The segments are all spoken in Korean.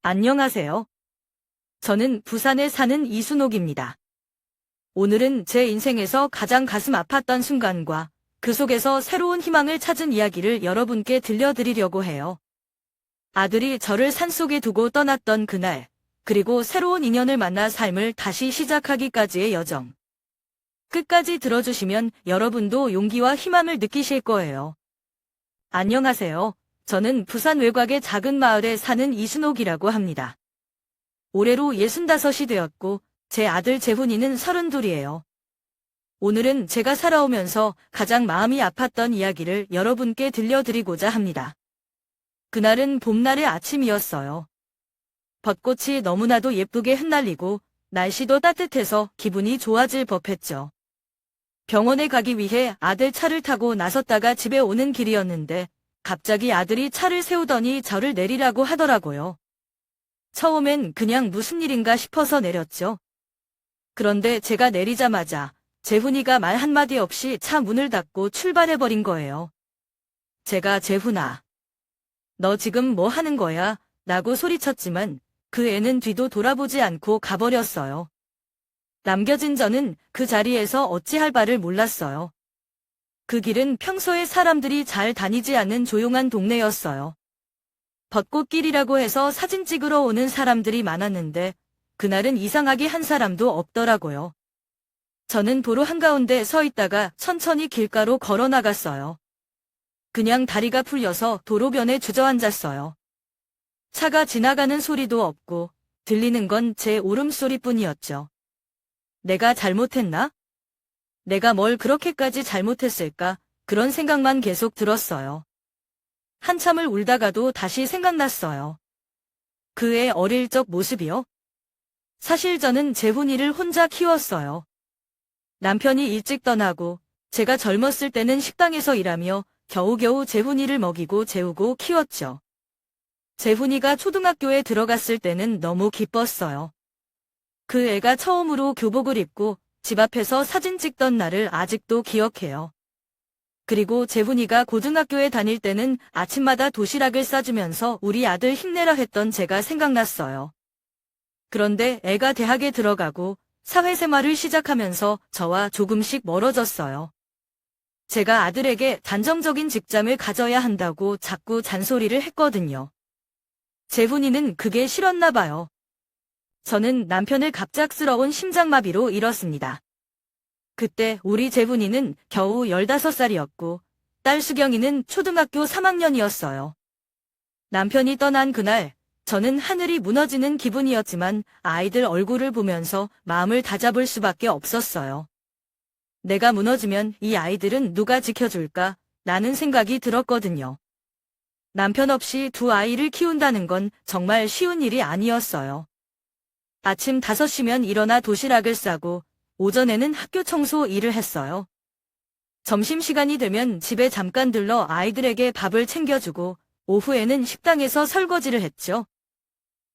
안녕하세요. 저는 부산에 사는 이순옥입니다. 오늘은 제 인생에서 가장 가슴 아팠던 순간과 그 속에서 새로운 희망을 찾은 이야기를 여러분께 들려드리려고 해요. 아들이 저를 산속에 두고 떠났던 그날, 그리고 새로운 인연을 만나 삶을 다시 시작하기까지의 여정. 끝까지 들어주시면 여러분도 용기와 희망을 느끼실 거예요. 안녕하세요. 저는 부산 외곽의 작은 마을에 사는 이순옥이라고 합니다. 올해로 65이 되었고 제 아들 재훈이는 32이에요. 오늘은 제가 살아오면서 가장 마음이 아팠던 이야기를 여러분께 들려드리고자 합니다. 그날은 봄날의 아침이었어요. 벚꽃이 너무나도 예쁘게 흩날리고 날씨도 따뜻해서 기분이 좋아질 법했죠. 병원에 가기 위해 아들 차를 타고 나섰다가 집에 오는 길이었는데 갑자기 아들이 차를 세우더니 저를 내리라고 하더라고요. 처음엔 그냥 무슨 일인가 싶어서 내렸죠. 그런데 제가 내리자마자 재훈이가 말 한마디 없이 차 문을 닫고 출발해버린 거예요. 제가 재훈아, 너 지금 뭐 하는 거야? 라고 소리쳤지만 그 애는 뒤도 돌아보지 않고 가버렸어요. 남겨진 저는 그 자리에서 어찌할 바를 몰랐어요. 그 길은 평소에 사람들이 잘 다니지 않는 조용한 동네였어요. 벚꽃길이라고 해서 사진 찍으러 오는 사람들이 많았는데 그날은 이상하게 한 사람도 없더라고요. 저는 도로 한가운데 서 있다가 천천히 길가로 걸어 나갔어요. 그냥 다리가 풀려서 도로변에 주저앉았어요. 차가 지나가는 소리도 없고 들리는 건 제 울음소리뿐이었죠. 내가 잘못했나? 내가 뭘 그렇게까지 잘못했을까? 그런 생각만 계속 들었어요. 한참을 울다가도 다시 생각났어요. 그의 어릴 적 모습이요? 사실 저는 재훈이를 혼자 키웠어요. 남편이 일찍 떠나고 제가 젊었을 때는 식당에서 일하며 겨우겨우 재훈이를 먹이고 재우고 키웠죠. 재훈이가 초등학교에 들어갔을 때는 너무 기뻤어요. 그 애가 처음으로 교복을 입고 집 앞에서 사진 찍던 날을 아직도 기억해요. 그리고 재훈이가 고등학교에 다닐 때는 아침마다 도시락을 싸주면서 우리 아들 힘내라 했던 제가 생각났어요. 그런데 애가 대학에 들어가고 사회생활을 시작하면서 저와 조금씩 멀어졌어요. 제가 아들에게 단정적인 직장을 가져야 한다고 자꾸 잔소리를 했거든요. 재훈이는 그게 싫었나 봐요. 저는 남편을 갑작스러운 심장마비로 잃었습니다. 그때 우리 재훈이는 겨우 15살이었고 딸 수경이는 초등학교 3학년이었어요. 남편이 떠난 그날 저는 하늘이 무너지는 기분이었지만 아이들 얼굴을 보면서 마음을 다잡을 수밖에 없었어요. 내가 무너지면 이 아이들은 누가 지켜줄까? 라는 생각이 들었거든요. 남편 없이 두 아이를 키운다는 건 정말 쉬운 일이 아니었어요. 아침 5시면 일어나 도시락을 싸고 오전에는 학교 청소 일을 했어요. 점심시간이 되면 집에 잠깐 들러 아이들에게 밥을 챙겨주고 오후에는 식당에서 설거지를 했죠.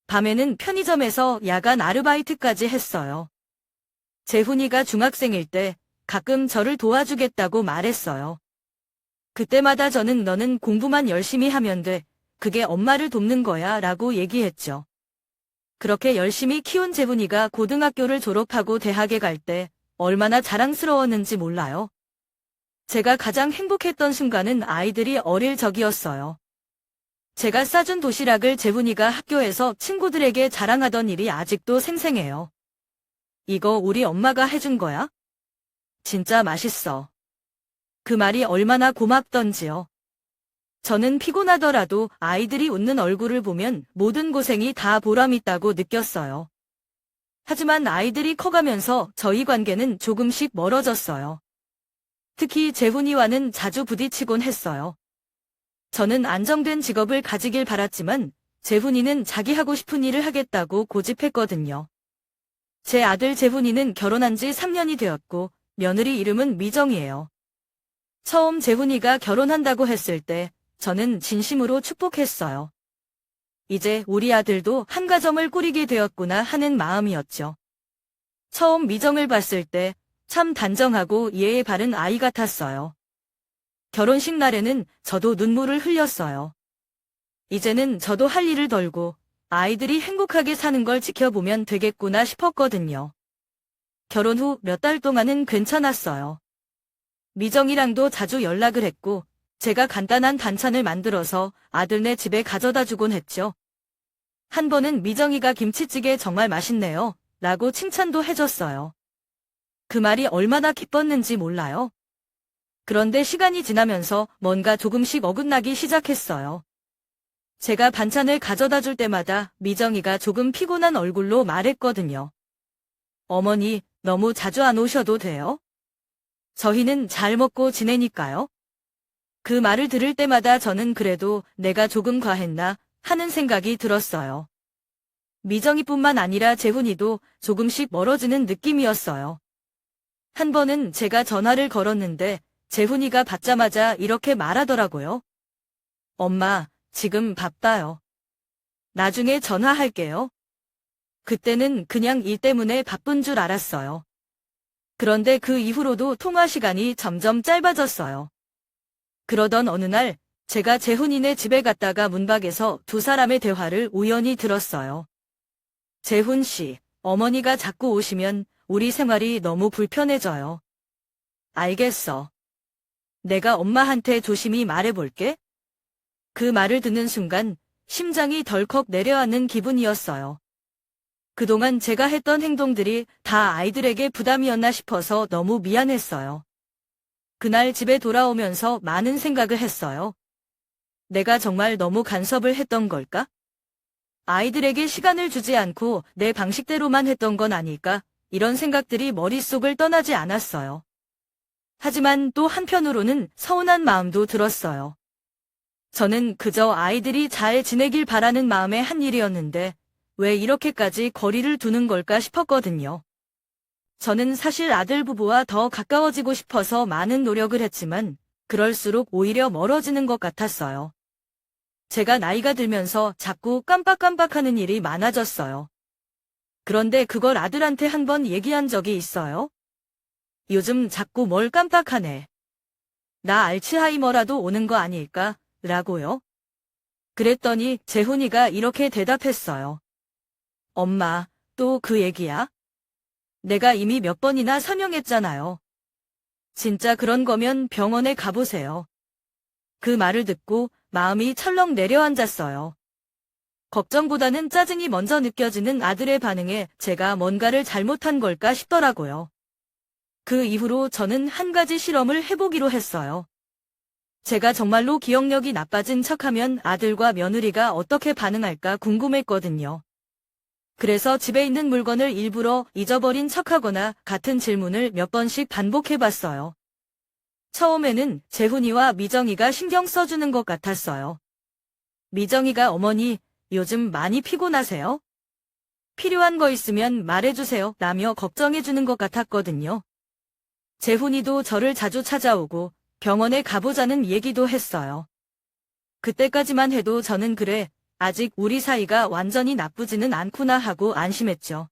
밤에는 편의점에서 야간 아르바이트까지 했어요. 재훈이가 중학생일 때 가끔 저를 도와주겠다고 말했어요. 그때마다 저는 너는 공부만 열심히 하면 돼. 그게 엄마를 돕는 거야 라고 얘기했죠. 그렇게 열심히 키운 재훈이가 고등학교를 졸업하고 대학에 갈 때 얼마나 자랑스러웠는지 몰라요. 제가 가장 행복했던 순간은 아이들이 어릴 적이었어요. 제가 싸준 도시락을 재훈이가 학교에서 친구들에게 자랑하던 일이 아직도 생생해요. 이거 우리 엄마가 해준 거야? 진짜 맛있어. 그 말이 얼마나 고맙던지요. 저는 피곤하더라도 아이들이 웃는 얼굴을 보면 모든 고생이 다 보람있다고 느꼈어요. 하지만 아이들이 커가면서 저희 관계는 조금씩 멀어졌어요. 특히 재훈이와는 자주 부딪히곤 했어요. 저는 안정된 직업을 가지길 바랐지만 재훈이는 자기 하고 싶은 일을 하겠다고 고집했거든요. 제 아들 재훈이는 결혼한 지 3년이 되었고 며느리 이름은 미정이에요. 처음 재훈이가 결혼한다고 했을 때 저는 진심으로 축복했어요. 이제 우리 아들도 한 가정을 꾸리게 되었구나 하는 마음이었죠. 처음 미정을 봤을 때 참 단정하고 예의 바른 아이 같았어요. 결혼식 날에는 저도 눈물을 흘렸어요. 이제는 저도 할 일을 덜고 아이들이 행복하게 사는 걸 지켜보면 되겠구나 싶었거든요. 결혼 후 몇 달 동안은 괜찮았어요. 미정이랑도 자주 연락을 했고, 제가 간단한 반찬을 만들어서 아들네 집에 가져다 주곤 했죠. 한 번은 미정이가 김치찌개 정말 맛있네요. 라고 칭찬도 해줬어요. 그 말이 얼마나 기뻤는지 몰라요. 그런데 시간이 지나면서 뭔가 조금씩 어긋나기 시작했어요. 제가 반찬을 가져다 줄 때마다 미정이가 조금 피곤한 얼굴로 말했거든요. 어머니, 너무 자주 안 오셔도 돼요? 저희는 잘 먹고 지내니까요. 그 말을 들을 때마다 저는 그래도 내가 조금 과했나 하는 생각이 들었어요. 미정이뿐만 아니라 재훈이도 조금씩 멀어지는 느낌이었어요. 한 번은 제가 전화를 걸었는데 재훈이가 받자마자 이렇게 말하더라고요. 엄마, 지금 바빠요. 나중에 전화할게요. 그때는 그냥 일 때문에 바쁜 줄 알았어요. 그런데 그 이후로도 통화 시간이 점점 짧아졌어요. 그러던 어느 날 제가 재훈이네 집에 갔다가 문밖에서 두 사람의 대화를 우연히 들었어요. 재훈 씨, 어머니가 자꾸 오시면 우리 생활이 너무 불편해져요. 알겠어. 내가 엄마한테 조심히 말해볼게. 그 말을 듣는 순간 심장이 덜컥 내려앉는 기분이었어요. 그동안 제가 했던 행동들이 다 아이들에게 부담이었나 싶어서 너무 미안했어요. 그날 집에 돌아오면서 많은 생각을 했어요. 내가 정말 너무 간섭을 했던 걸까? 아이들에게 시간을 주지 않고 내 방식대로만 했던 건 아닐까? 이런 생각들이 머릿속을 떠나지 않았어요. 하지만 또 한편으로는 서운한 마음도 들었어요. 저는 그저 아이들이 잘 지내길 바라는 마음에 한 일이었는데 왜 이렇게까지 거리를 두는 걸까 싶었거든요. 저는 사실 아들 부부와 더 가까워지고 싶어서 많은 노력을 했지만 그럴수록 오히려 멀어지는 것 같았어요. 제가 나이가 들면서 자꾸 깜빡깜빡하는 일이 많아졌어요. 그런데 그걸 아들한테 한번 얘기한 적이 있어요. 요즘 자꾸 뭘 깜빡하네. 나 알츠하이머라도 오는 거 아닐까? 라고요. 그랬더니 재훈이가 이렇게 대답했어요. 엄마, 또 그 얘기야? 내가 이미 몇 번이나 설명했잖아요. 진짜 그런 거면 병원에 가보세요. 그 말을 듣고 마음이 철렁 내려앉았어요. 걱정보다는 짜증이 먼저 느껴지는 아들의 반응에 제가 뭔가를 잘못한 걸까 싶더라고요. 그 이후로 저는 한 가지 실험을 해보기로 했어요. 제가 정말로 기억력이 나빠진 척하면 아들과 며느리가 어떻게 반응할까 궁금했거든요. 그래서 집에 있는 물건을 일부러 잊어버린 척하거나 같은 질문을 몇 번씩 반복해봤어요. 처음에는 재훈이와 미정이가 신경 써주는 것 같았어요. 미정이가 어머니, 요즘 많이 피곤하세요? 필요한 거 있으면 말해주세요 라며 걱정해주는 것 같았거든요. 재훈이도 저를 자주 찾아오고 병원에 가보자는 얘기도 했어요. 그때까지만 해도 저는 그래, 아직 우리 사이가 완전히 나쁘지는 않구나 하고 안심했죠.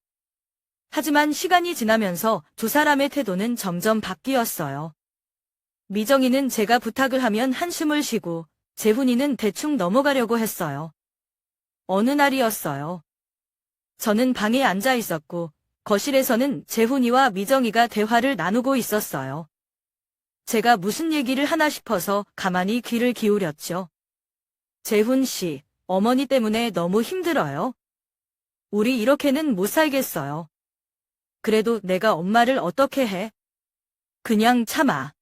하지만 시간이 지나면서 두 사람의 태도는 점점 바뀌었어요. 미정이는 제가 부탁을 하면 한숨을 쉬고 재훈이는 대충 넘어가려고 했어요. 어느 날이었어요. 저는 방에 앉아 있었고 거실에서는 재훈이와 미정이가 대화를 나누고 있었어요. 제가 무슨 얘기를 하나 싶어서 가만히 귀를 기울였죠. 재훈 씨, 어머니 때문에 너무 힘들어요. 우리 이렇게는 못 살겠어요. 그래도 내가 엄마를 어떻게 해? 그냥 참아.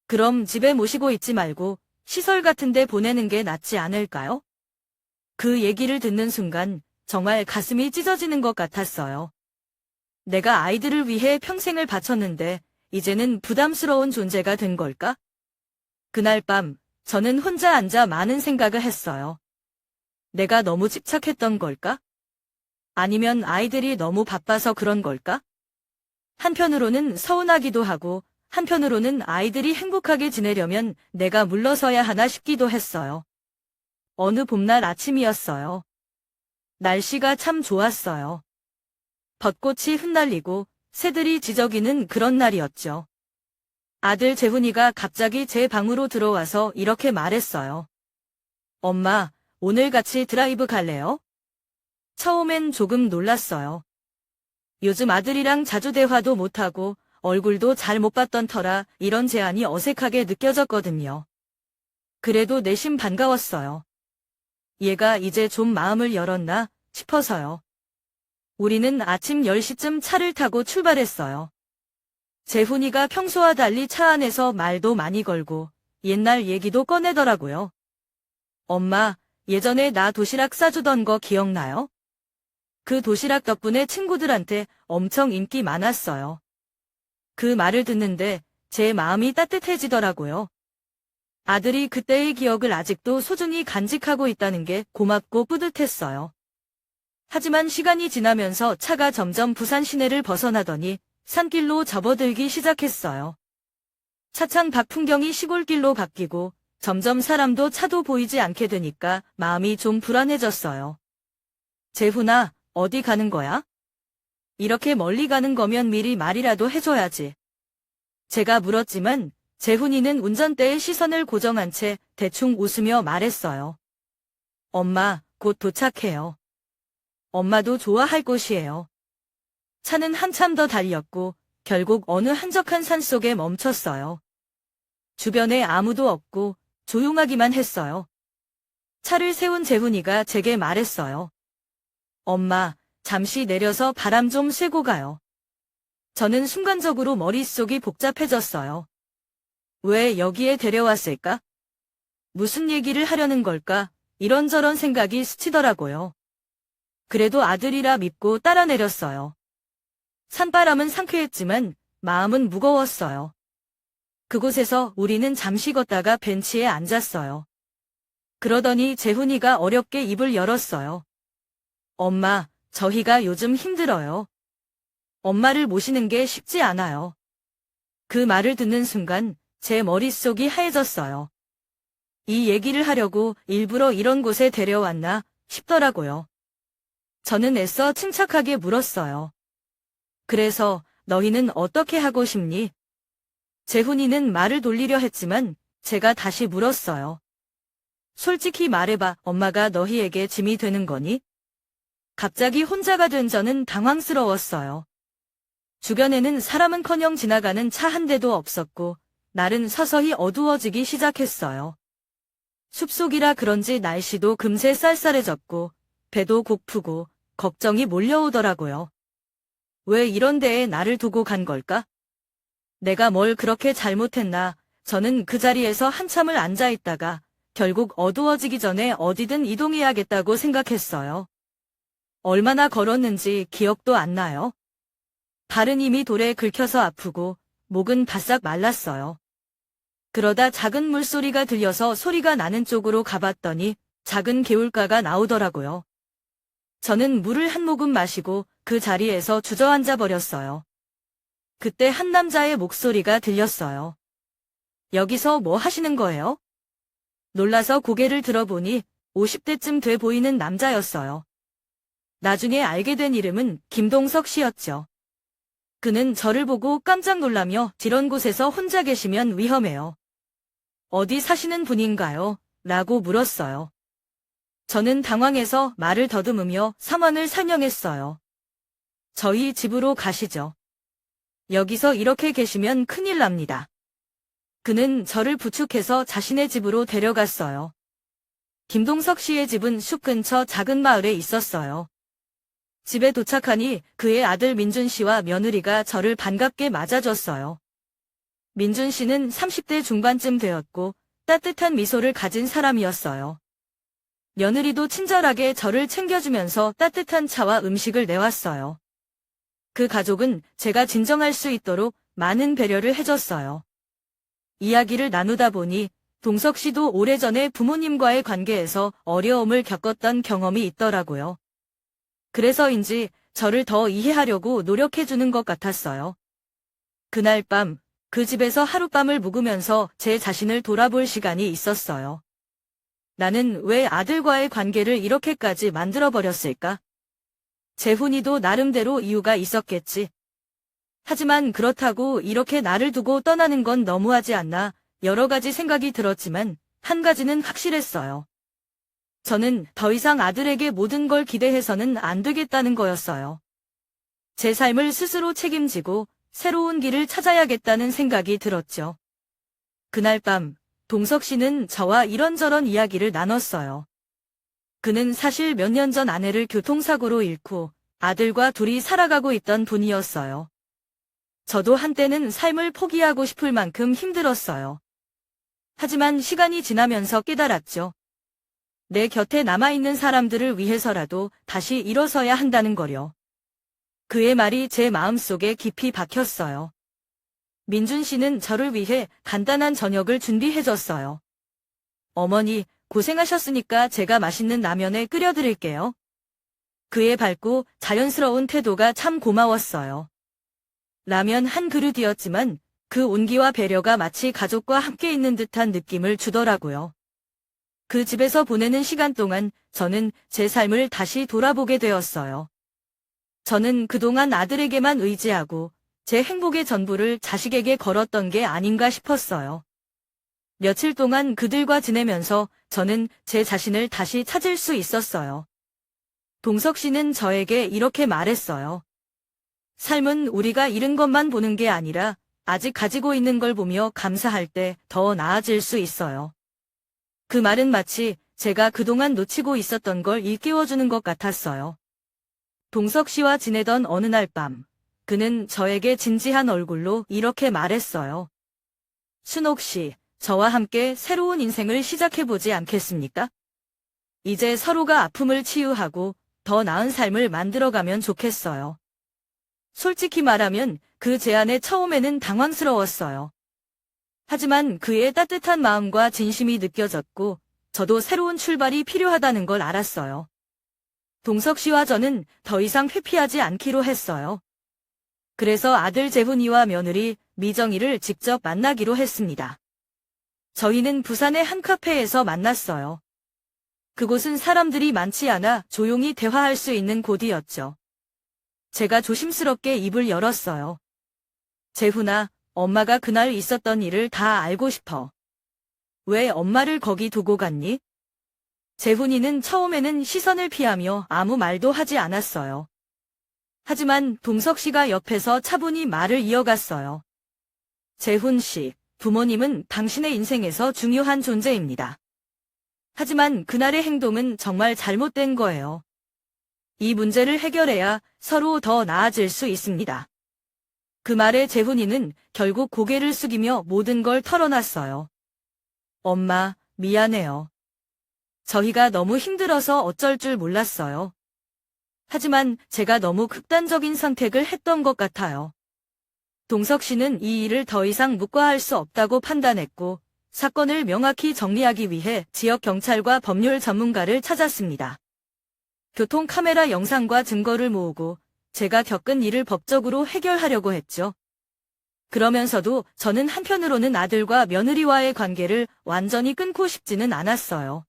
그럼 집에 모시고 있지 말고 시설 같은 데 보내는 게 낫지 않을까요? 그 얘기를 듣는 순간 정말 가슴이 찢어지는 것 같았어요. 내가 아이들을 위해 평생을 바쳤는데 이제는 부담스러운 존재가 된 걸까? 그날 밤 저는 혼자 앉아 많은 생각을 했어요. 내가 너무 집착했던 걸까? 아니면 아이들이 너무 바빠서 그런 걸까? 한편으로는 서운하기도 하고 한편으로는 아이들이 행복하게 지내려면 내가 물러서야 하나 싶기도 했어요. 어느 봄날 아침이었어요. 날씨가 참 좋았어요. 벚꽃이 흩날리고 새들이 지저귀는 그런 날이었죠. 아들 재훈이가 갑자기 제 방으로 들어와서 이렇게 말했어요. 엄마, 오늘 같이 드라이브 갈래요? 처음엔 조금 놀랐어요. 요즘 아들이랑 자주 대화도 못하고 얼굴도 잘 못 봤던 터라 이런 제안이 어색하게 느껴졌거든요. 그래도 내심 반가웠어요. 얘가 이제 좀 마음을 열었나 싶어서요. 우리는 아침 10시쯤 차를 타고 출발했어요. 재훈이가 평소와 달리 차 안에서 말도 많이 걸고 옛날 얘기도 꺼내더라고요. 엄마, 예전에 나 도시락 싸주던 거 기억나요? 그 도시락 덕분에 친구들한테 엄청 인기 많았어요. 그 말을 듣는데 제 마음이 따뜻해지더라고요. 아들이 그때의 기억을 아직도 소중히 간직하고 있다는 게 고맙고 뿌듯했어요. 하지만 시간이 지나면서 차가 점점 부산 시내를 벗어나더니 산길로 접어들기 시작했어요. 차창 밖 풍경이 시골길로 바뀌고 점점 사람도 차도 보이지 않게 되니까 마음이 좀 불안해졌어요. 재훈아, 어디 가는 거야? 이렇게 멀리 가는 거면 미리 말이라도 해줘야지. 제가 물었지만 재훈이는 운전대에 시선을 고정한 채 대충 웃으며 말했어요. 엄마, 곧 도착해요. 엄마도 좋아할 곳이에요. 차는 한참 더 달렸고 결국 어느 한적한 산속에 멈췄어요. 주변에 아무도 없고 조용하기만 했어요. 차를 세운 재훈이가 제게 말했어요. 엄마, 잠시 내려서 바람 좀 쐬고 가요. 저는 순간적으로 머릿속이 복잡해졌어요. 왜 여기에 데려왔을까? 무슨 얘기를 하려는 걸까? 이런저런 생각이 스치더라고요. 그래도 아들이라 믿고 따라 내렸어요. 산바람은 상쾌했지만 마음은 무거웠어요. 그곳에서 우리는 잠시 걷다가 벤치에 앉았어요. 그러더니 재훈이가 어렵게 입을 열었어요. 엄마, 저희가 요즘 힘들어요. 엄마를 모시는 게 쉽지 않아요. 그 말을 듣는 순간 제 머릿속이 하얘졌어요. 이 얘기를 하려고 일부러 이런 곳에 데려왔나 싶더라고요. 저는 애써 침착하게 물었어요. 그래서 너희는 어떻게 하고 싶니? 재훈이는 말을 돌리려 했지만 제가 다시 물었어요. 솔직히 말해봐, 엄마가 너희에게 짐이 되는 거니? 갑자기 혼자가 된 저는 당황스러웠어요. 주변에는 사람은커녕 지나가는 차 한 대도 없었고 날은 서서히 어두워지기 시작했어요. 숲속이라 그런지 날씨도 금세 쌀쌀해졌고 배도 고프고 걱정이 몰려오더라고요. 왜 이런 데에 나를 두고 간 걸까? 내가 뭘 그렇게 잘못했나? 저는 그 자리에서 한참을 앉아 있다가 결국 어두워지기 전에 어디든 이동해야겠다고 생각했어요. 얼마나 걸었는지 기억도 안 나요. 발은 이미 돌에 긁혀서 아프고 목은 바싹 말랐어요. 그러다 작은 물소리가 들려서 소리가 나는 쪽으로 가봤더니 작은 개울가가 나오더라고요. 저는 물을 한 모금 마시고 그 자리에서 주저앉아 버렸어요. 그때 한 남자의 목소리가 들렸어요. 여기서 뭐 하시는 거예요? 놀라서 고개를 들어보니 50대쯤 돼 보이는 남자였어요. 나중에 알게 된 이름은 김동석 씨였죠. 그는 저를 보고 깜짝 놀라며 이런 곳에서 혼자 계시면 위험해요. 어디 사시는 분인가요? 라고 물었어요. 저는 당황해서 말을 더듬으며 상황을 설명했어요. 저희 집으로 가시죠. 여기서 이렇게 계시면 큰일 납니다. 그는 저를 부축해서 자신의 집으로 데려갔어요. 김동석 씨의 집은 숲 근처 작은 마을에 있었어요. 집에 도착하니 그의 아들 민준 씨와 며느리가 저를 반갑게 맞아줬어요. 민준 씨는 30대 중반쯤 되었고 따뜻한 미소를 가진 사람이었어요. 며느리도 친절하게 저를 챙겨주면서 따뜻한 차와 음식을 내왔어요. 그 가족은 제가 진정할 수 있도록 많은 배려를 해줬어요. 이야기를 나누다 보니 동석 씨도 오래전에 부모님과의 관계에서 어려움을 겪었던 경험이 있더라고요. 그래서인지 저를 더 이해하려고 노력해주는 것 같았어요. 그날 밤, 그 집에서 하룻밤을 묵으면서 제 자신을 돌아볼 시간이 있었어요. 나는 왜 아들과의 관계를 이렇게까지 만들어버렸을까? 재훈이도 나름대로 이유가 있었겠지. 하지만 그렇다고 이렇게 나를 두고 떠나는 건 너무하지 않나 여러 가지 생각이 들었지만 한 가지는 확실했어요. 저는 더 이상 아들에게 모든 걸 기대해서는 안 되겠다는 거였어요. 제 삶을 스스로 책임지고 새로운 길을 찾아야겠다는 생각이 들었죠. 그날 밤, 동석 씨는 저와 이런저런 이야기를 나눴어요. 그는 사실 몇 년 전 아내를 교통사고로 잃고 아들과 둘이 살아가고 있던 분이었어요. 저도 한때는 삶을 포기하고 싶을 만큼 힘들었어요. 하지만 시간이 지나면서 깨달았죠. 내 곁에 남아있는 사람들을 위해서라도 다시 일어서야 한다는 거요. 그의 말이 제 마음속에 깊이 박혔어요. 민준 씨는 저를 위해 간단한 저녁을 준비해줬어요. 어머니, 고생하셨으니까 제가 맛있는 라면을 끓여드릴게요. 그의 밝고 자연스러운 태도가 참 고마웠어요. 라면 한 그릇이었지만 그 온기와 배려가 마치 가족과 함께 있는 듯한 느낌을 주더라고요. 그 집에서 보내는 시간 동안 저는 제 삶을 다시 돌아보게 되었어요. 저는 그동안 아들에게만 의지하고 제 행복의 전부를 자식에게 걸었던 게 아닌가 싶었어요. 며칠 동안 그들과 지내면서 저는 제 자신을 다시 찾을 수 있었어요. 동석 씨는 저에게 이렇게 말했어요. 삶은 우리가 잃은 것만 보는 게 아니라 아직 가지고 있는 걸 보며 감사할 때 더 나아질 수 있어요. 그 말은 마치 제가 그동안 놓치고 있었던 걸 일깨워주는 것 같았어요. 동석 씨와 지내던 어느 날 밤, 그는 저에게 진지한 얼굴로 이렇게 말했어요. 순옥 씨, 저와 함께 새로운 인생을 시작해보지 않겠습니까? 이제 서로가 아픔을 치유하고 더 나은 삶을 만들어가면 좋겠어요. 솔직히 말하면 그 제안에 처음에는 당황스러웠어요. 하지만 그의 따뜻한 마음과 진심이 느껴졌고 저도 새로운 출발이 필요하다는 걸 알았어요. 동석 씨와 저는 더 이상 회피하지 않기로 했어요. 그래서 아들 재훈이와 며느리 미정이를 직접 만나기로 했습니다. 저희는 부산의 한 카페에서 만났어요. 그곳은 사람들이 많지 않아 조용히 대화할 수 있는 곳이었죠. 제가 조심스럽게 입을 열었어요. 재훈아, 엄마가 그날 있었던 일을 다 알고 싶어. 왜 엄마를 거기 두고 갔니? 재훈이는 처음에는 시선을 피하며 아무 말도 하지 않았어요. 하지만 동석 씨가 옆에서 차분히 말을 이어갔어요. 재훈 씨, 부모님은 당신의 인생에서 중요한 존재입니다. 하지만 그날의 행동은 정말 잘못된 거예요. 이 문제를 해결해야 서로 더 나아질 수 있습니다. 그 말에 재훈이는 결국 고개를 숙이며 모든 걸 털어놨어요. 엄마, 미안해요. 저희가 너무 힘들어서 어쩔 줄 몰랐어요. 하지만 제가 너무 극단적인 선택을 했던 것 같아요. 동석 씨는 이 일을 더 이상 묵과할 수 없다고 판단했고 사건을 명확히 정리하기 위해 지역 경찰과 법률 전문가를 찾았습니다. 교통 카메라 영상과 증거를 모으고 제가 겪은 일을 법적으로 해결하려고 했죠. 그러면서도 저는 한편으로는 아들과 며느리와의 관계를 완전히 끊고 싶지는 않았어요.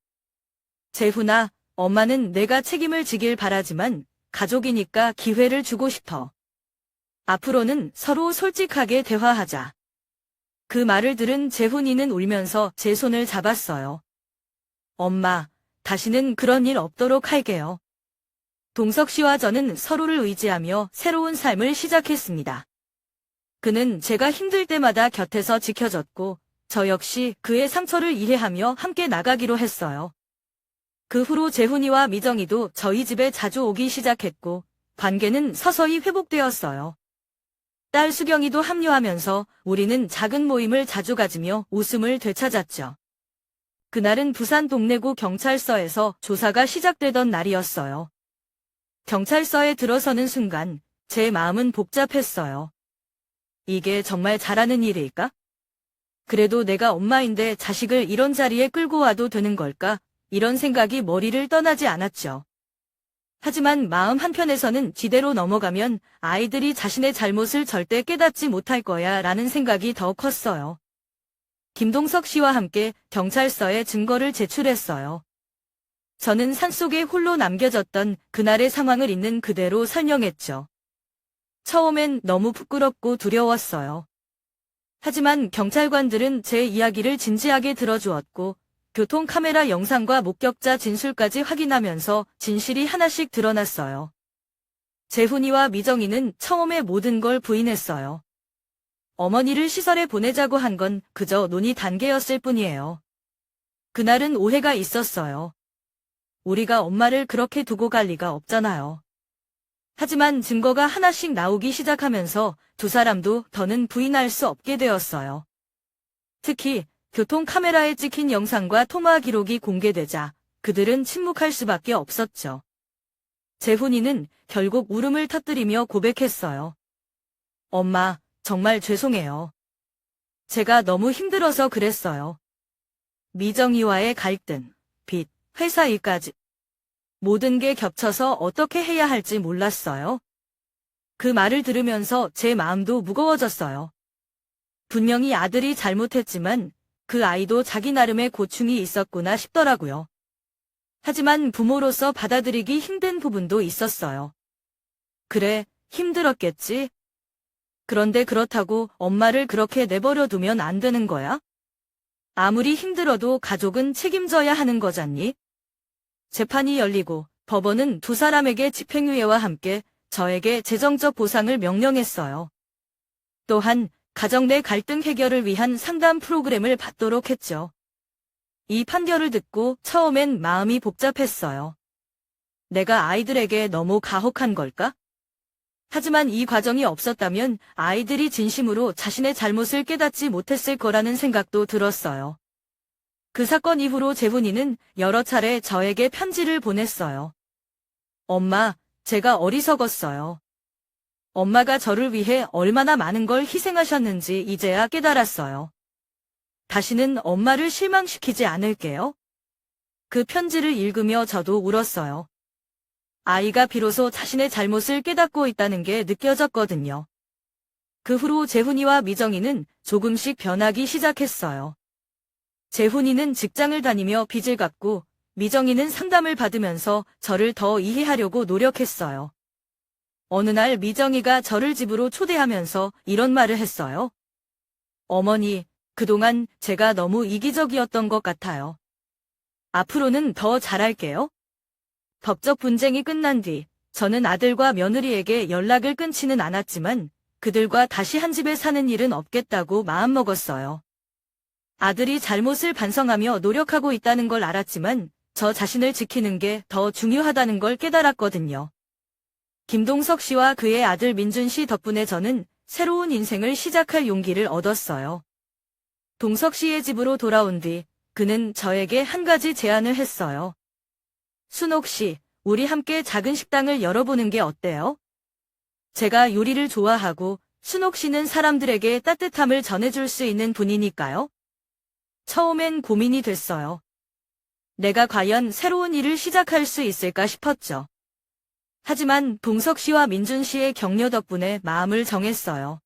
재훈아, 엄마는 내가 책임을 지길 바라지만 가족이니까 기회를 주고 싶어. 앞으로는 서로 솔직하게 대화하자. 그 말을 들은 재훈이는 울면서 제 손을 잡았어요. 엄마, 다시는 그런 일 없도록 할게요. 동석 씨와 저는 서로를 의지하며 새로운 삶을 시작했습니다. 그는 제가 힘들 때마다 곁에서 지켜줬고 저 역시 그의 상처를 이해하며 함께 나가기로 했어요. 그 후로 재훈이와 미정이도 저희 집에 자주 오기 시작했고 관계는 서서히 회복되었어요. 딸 수경이도 합류하면서 우리는 작은 모임을 자주 가지며 웃음을 되찾았죠. 그날은 부산 동래구 경찰서에서 조사가 시작되던 날이었어요. 경찰서에 들어서는 순간 제 마음은 복잡했어요. 이게 정말 잘하는 일일까? 그래도 내가 엄마인데 자식을 이런 자리에 끌고 와도 되는 걸까? 이런 생각이 머리를 떠나지 않았죠. 하지만 마음 한편에서는 지대로 넘어가면 아이들이 자신의 잘못을 절대 깨닫지 못할 거야 라는 생각이 더 컸어요. 김동석 씨와 함께 경찰서에 증거를 제출했어요. 저는 산속에 홀로 남겨졌던 그날의 상황을 있는 그대로 설명했죠. 처음엔 너무 부끄럽고 두려웠어요. 하지만 경찰관들은 제 이야기를 진지하게 들어주었고 교통 카메라 영상과 목격자 진술까지 확인하면서 진실이 하나씩 드러났어요. 재훈이와 미정이는 처음에 모든 걸 부인했어요. 어머니를 시설에 보내자고 한 건 그저 논의 단계였을 뿐이에요. 그날은 오해가 있었어요. 우리가 엄마를 그렇게 두고 갈 리가 없잖아요. 하지만 증거가 하나씩 나오기 시작하면서 두 사람도 더는 부인할 수 없게 되었어요. 특히 교통 카메라에 찍힌 영상과 통화 기록이 공개되자 그들은 침묵할 수밖에 없었죠. 재훈이는 결국 울음을 터뜨리며 고백했어요. 엄마, 정말 죄송해요. 제가 너무 힘들어서 그랬어요. 미정이와의 갈등, 빚, 회사 일까지. 모든 게 겹쳐서 어떻게 해야 할지 몰랐어요. 그 말을 들으면서 제 마음도 무거워졌어요. 분명히 아들이 잘못했지만 그 아이도 자기 나름의 고충이 있었구나 싶더라고요. 하지만 부모로서 받아들이기 힘든 부분도 있었어요. 그래, 힘들었겠지. 그런데 그렇다고 엄마를 그렇게 내버려 두면 안 되는 거야? 아무리 힘들어도 가족은 책임져야 하는 거잖니? 재판이 열리고 법원은 두 사람에게 집행유예와 함께 저에게 재정적 보상을 명령했어요. 또한 가정 내 갈등 해결을 위한 상담 프로그램을 받도록 했죠. 이 판결을 듣고 처음엔 마음이 복잡했어요. 내가 아이들에게 너무 가혹한 걸까? 하지만 이 과정이 없었다면 아이들이 진심으로 자신의 잘못을 깨닫지 못했을 거라는 생각도 들었어요. 그 사건 이후로 재훈이는 여러 차례 저에게 편지를 보냈어요. 엄마, 제가 어리석었어요. 엄마가 저를 위해 얼마나 많은 걸 희생하셨는지 이제야 깨달았어요. 다시는 엄마를 실망시키지 않을게요. 그 편지를 읽으며 저도 울었어요. 아이가 비로소 자신의 잘못을 깨닫고 있다는 게 느껴졌거든요. 그 후로 재훈이와 미정이는 조금씩 변하기 시작했어요. 재훈이는 직장을 다니며 빚을 갚고 미정이는 상담을 받으면서 저를 더 이해하려고 노력했어요. 어느 날 미정이가 저를 집으로 초대하면서 이런 말을 했어요. 어머니, 그동안 제가 너무 이기적이었던 것 같아요. 앞으로는 더 잘할게요. 법적 분쟁이 끝난 뒤 저는 아들과 며느리에게 연락을 끊지는 않았지만 그들과 다시 한 집에 사는 일은 없겠다고 마음먹었어요. 아들이 잘못을 반성하며 노력하고 있다는 걸 알았지만 저 자신을 지키는 게 더 중요하다는 걸 깨달았거든요. 김동석 씨와 그의 아들 민준 씨 덕분에 저는 새로운 인생을 시작할 용기를 얻었어요. 동석 씨의 집으로 돌아온 뒤 그는 저에게 한 가지 제안을 했어요. 순옥 씨, 우리 함께 작은 식당을 열어보는 게 어때요? 제가 요리를 좋아하고 순옥 씨는 사람들에게 따뜻함을 전해줄 수 있는 분이니까요. 처음엔 고민이 됐어요. 내가 과연 새로운 일을 시작할 수 있을까 싶었죠. 하지만 동석 씨와 민준 씨의 격려 덕분에 마음을 정했어요.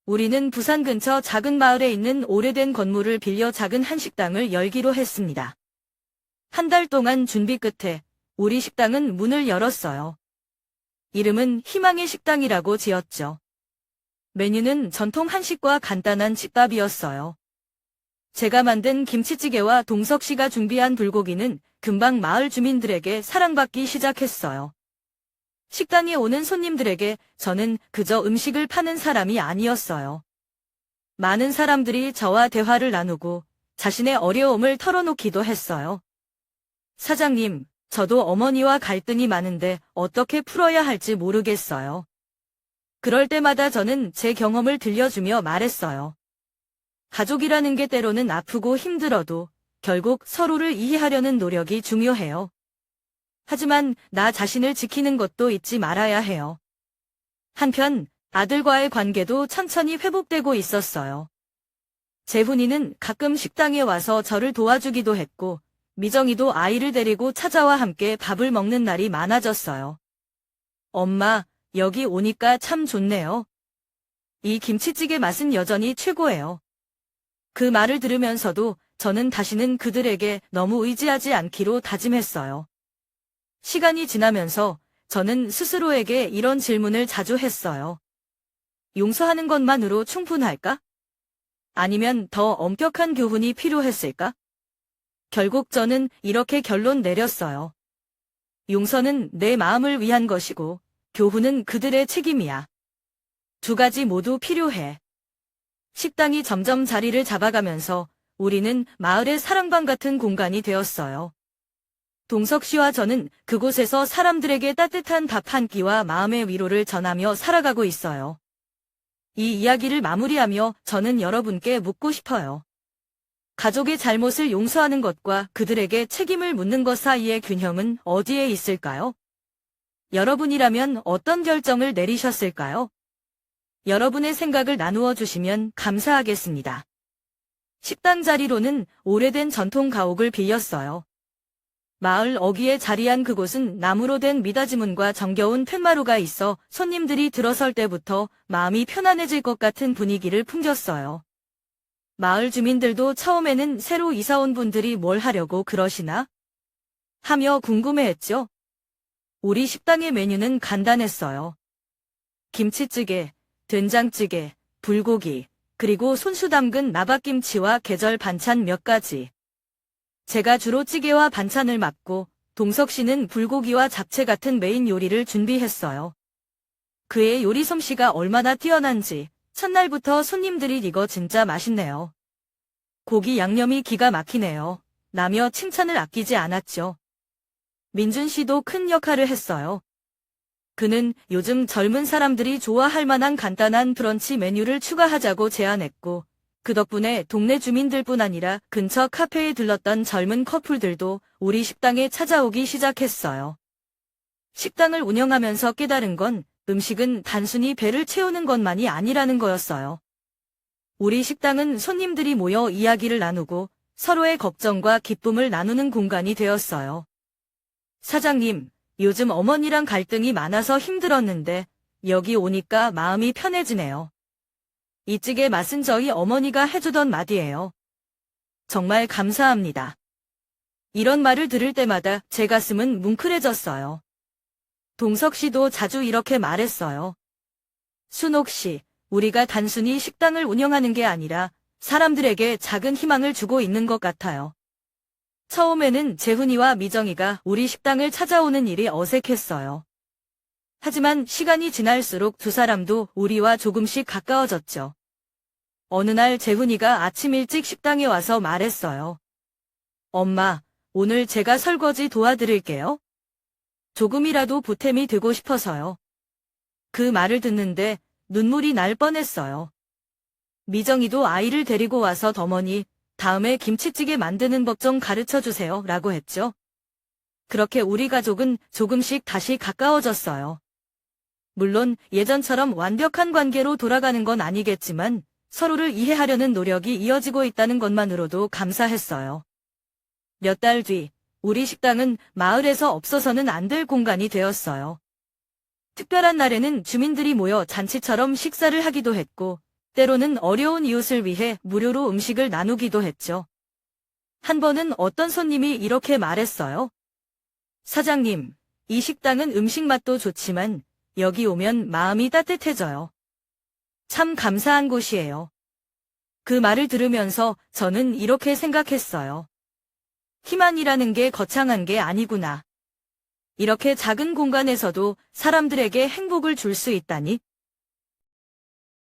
우리는 부산 근처 작은 마을에 있는 오래된 건물을 빌려 작은 한식당을 열기로 했습니다. 한 달 동안 준비 끝에 우리 식당은 문을 열었어요. 이름은 희망의 식당이라고 지었죠. 메뉴는 전통 한식과 간단한 집밥이었어요. 제가 만든 김치찌개와 동석 씨가 준비한 불고기는 금방 마을 주민들에게 사랑받기 시작했어요. 식당에 오는 손님들에게 저는 그저 음식을 파는 사람이 아니었어요. 많은 사람들이 저와 대화를 나누고 자신의 어려움을 털어놓기도 했어요. 사장님, 저도 어머니와 갈등이 많은데 어떻게 풀어야 할지 모르겠어요. 그럴 때마다 저는 제 경험을 들려주며 말했어요. 가족이라는 게 때로는 아프고 힘들어도 결국 서로를 이해하려는 노력이 중요해요. 하지만 나 자신을 지키는 것도 잊지 말아야 해요. 한편 아들과의 관계도 천천히 회복되고 있었어요. 재훈이는 가끔 식당에 와서 저를 도와주기도 했고 미정이도 아이를 데리고 찾아와 함께 밥을 먹는 날이 많아졌어요. 엄마, 여기 오니까 참 좋네요. 이 김치찌개 맛은 여전히 최고예요. 그 말을 들으면서도 저는 다시는 그들에게 너무 의지하지 않기로 다짐했어요. 시간이 지나면서 저는 스스로에게 이런 질문을 자주 했어요. 용서하는 것만으로 충분할까? 아니면 더 엄격한 교훈이 필요했을까? 결국 저는 이렇게 결론 내렸어요. 용서는 내 마음을 위한 것이고, 교훈은 그들의 책임이야. 두 가지 모두 필요해. 식당이 점점 자리를 잡아가면서 우리는 마을의 사랑방 같은 공간이 되었어요. 동석 씨와 저는 그곳에서 사람들에게 따뜻한 밥 한 끼와 마음의 위로를 전하며 살아가고 있어요. 이 이야기를 마무리하며 저는 여러분께 묻고 싶어요. 가족의 잘못을 용서하는 것과 그들에게 책임을 묻는 것 사이의 균형은 어디에 있을까요? 여러분이라면 어떤 결정을 내리셨을까요? 여러분의 생각을 나누어 주시면 감사하겠습니다. 식당 자리로는 오래된 전통 가옥을 빌렸어요. 마을 어귀에 자리한 그곳은 나무로 된 미닫이문과 정겨운 팻마루가 있어 손님들이 들어설 때부터 마음이 편안해질 것 같은 분위기를 풍겼어요. 마을 주민들도 처음에는 새로 이사온 분들이 뭘 하려고 그러시나? 하며 궁금해했죠. 우리 식당의 메뉴는 간단했어요. 김치찌개, 된장찌개, 불고기, 그리고 손수 담근 나박김치와 계절 반찬 몇 가지. 제가 주로 찌개와 반찬을 맡고 동석 씨는 불고기와 잡채 같은 메인 요리를 준비했어요. 그의 요리 솜씨가 얼마나 뛰어난지 첫날부터 손님들이 이거 진짜 맛있네요. 고기 양념이 기가 막히네요. 라며 칭찬을 아끼지 않았죠. 민준 씨도 큰 역할을 했어요. 그는 요즘 젊은 사람들이 좋아할 만한 간단한 브런치 메뉴를 추가하자고 제안했고, 그 덕분에 동네 주민들뿐 아니라 근처 카페에 들렀던 젊은 커플들도 우리 식당에 찾아오기 시작했어요. 식당을 운영하면서 깨달은 건 음식은 단순히 배를 채우는 것만이 아니라는 거였어요. 우리 식당은 손님들이 모여 이야기를 나누고 서로의 걱정과 기쁨을 나누는 공간이 되었어요. 사장님, 요즘 어머니랑 갈등이 많아서 힘들었는데 여기 오니까 마음이 편해지네요. 이 찌개 맛은 저희 어머니가 해주던 맛이에요. 정말 감사합니다. 이런 말을 들을 때마다 제 가슴은 뭉클해졌어요. 동석 씨도 자주 이렇게 말했어요. 순옥 씨, 우리가 단순히 식당을 운영하는 게 아니라 사람들에게 작은 희망을 주고 있는 것 같아요. 처음에는 재훈이와 미정이가 우리 식당을 찾아오는 일이 어색했어요. 하지만 시간이 지날수록 두 사람도 우리와 조금씩 가까워졌죠. 어느 날 재훈이가 아침 일찍 식당에 와서 말했어요. 엄마, 오늘 제가 설거지 도와드릴게요. 조금이라도 보탬이 되고 싶어서요. 그 말을 듣는데 눈물이 날 뻔했어요. 미정이도 아이를 데리고 와서 어머니, 다음에 김치찌개 만드는 법 좀 가르쳐주세요 라고 했죠. 그렇게 우리 가족은 조금씩 다시 가까워졌어요. 물론 예전처럼 완벽한 관계로 돌아가는 건 아니겠지만 서로를 이해하려는 노력이 이어지고 있다는 것만으로도 감사했어요. 몇 달 뒤, 우리 식당은 마을에서 없어서는 안 될 공간이 되었어요. 특별한 날에는 주민들이 모여 잔치처럼 식사를 하기도 했고, 때로는 어려운 이웃을 위해 무료로 음식을 나누기도 했죠. 한 번은 어떤 손님이 이렇게 말했어요. 사장님, 이 식당은 음식 맛도 좋지만 여기 오면 마음이 따뜻해져요. 참 감사한 곳이에요. 그 말을 들으면서 저는 이렇게 생각했어요. 희망이라는 게 거창한 게 아니구나. 이렇게 작은 공간에서도 사람들에게 행복을 줄 수 있다니.